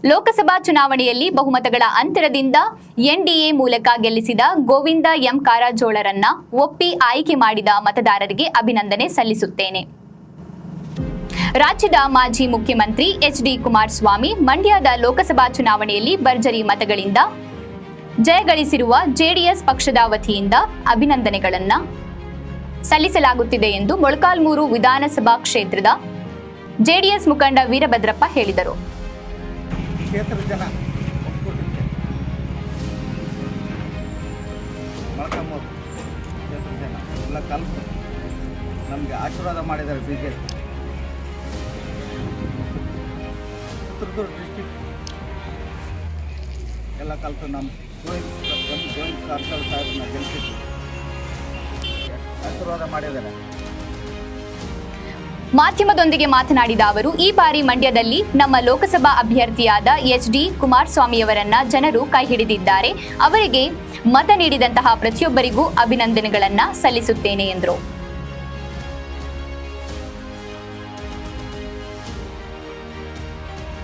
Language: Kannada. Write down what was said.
ಲೋಕಸಭಾ ಚುನಾವಣೆಯಲ್ಲಿ ಬಹುಮತಗಳ ಅಂತರದಿಂದ ಎನ್ಡಿಎ ಮೂಲಕ ಗೆಲ್ಲಿಸಿದ ಗೋವಿಂದ ಎಂ ಕಾರಜೋಳರನ್ನ ಒಪ್ಪಿ ಆಯ್ಕೆ ಮಾಡಿದ ಮತದಾರರಿಗೆ ಅಭಿನಂದನೆ ಸಲ್ಲಿಸುತ್ತೇನೆ. ರಾಜ್ಯದ ಮಾಜಿ ಮುಖ್ಯಮಂತ್ರಿ ಎಚ್.ಡಿ. ಕುಮಾರಸ್ವಾಮಿ ಮಂಡ್ಯದ ಲೋಕಸಭಾ ಚುನಾವಣೆಯಲ್ಲಿ ಭರ್ಜರಿ ಮತಗಳಿಂದ ಜಯಗಳಿಸಿರುವ ಜೆಡಿಎಸ್ ಪಕ್ಷದ ವತಿಯಿಂದ ಅಭಿನಂದನೆಗಳನ್ನು ಸಲ್ಲಿಸಲಾಗುತ್ತಿದೆ ಎಂದು ಮೊಳಕಾಲ್ಮೂರು ವಿಧಾನಸಭಾ ಕ್ಷೇತ್ರದ ಜೆಡಿಎಸ್ ಮುಖಂಡ ವೀರಭದ್ರಪ್ಪ ಹೇಳಿದರು. ಕ್ಷೇತ್ರದ ಜನ ಒಕ್ಕೂಟಕ್ಕೆ ಮೊಳಕಾಲ್ಮೂರು ಕ್ಷೇತ್ರದ ಜನ ಎಲ್ಲ ಕಲಿತು ನಮಗೆ ಆಶೀರ್ವಾದ ಮಾಡಿದ್ದಾರೆ. ಬಿಜೆಪಿ ಚಿತ್ರದುರ್ಗ ಡಿಸ್ಟಿಕ್ ಎಲ್ಲ ಕಲಿತು ನಮ್ಮ ಗೋವಿಂದ ಕಾರಜೋಳ ಸಾಹೇಬ್ರನ್ನ ಗೆಲ್ಲಿಸಿದ್ರು, ಆಶೀರ್ವಾದ ಮಾಡಿದ್ದಾರೆ. ಮಾಧ್ಯಮದೊಂದಿಗೆ ಮಾತನಾಡಿದ ಅವರು, ಈ ಬಾರಿ ಮಂಡ್ಯದಲ್ಲಿ ನಮ್ಮ ಲೋಕಸಭಾ ಅಭ್ಯರ್ಥಿಯಾದ ಎಚ್.ಡಿ. ಕುಮಾರಸ್ವಾಮಿಯವರನ್ನ ಜನರು ಕೈ ಹಿಡಿದಿದ್ದಾರೆ. ಅವರಿಗೆ ಮತ ನೀಡಿದಂತಹ ಪ್ರತಿಯೊಬ್ಬರಿಗೂ ಅಭಿನಂದನೆಗಳನ್ನು ಸಲ್ಲಿಸುತ್ತೇನೆ ಎಂದರು.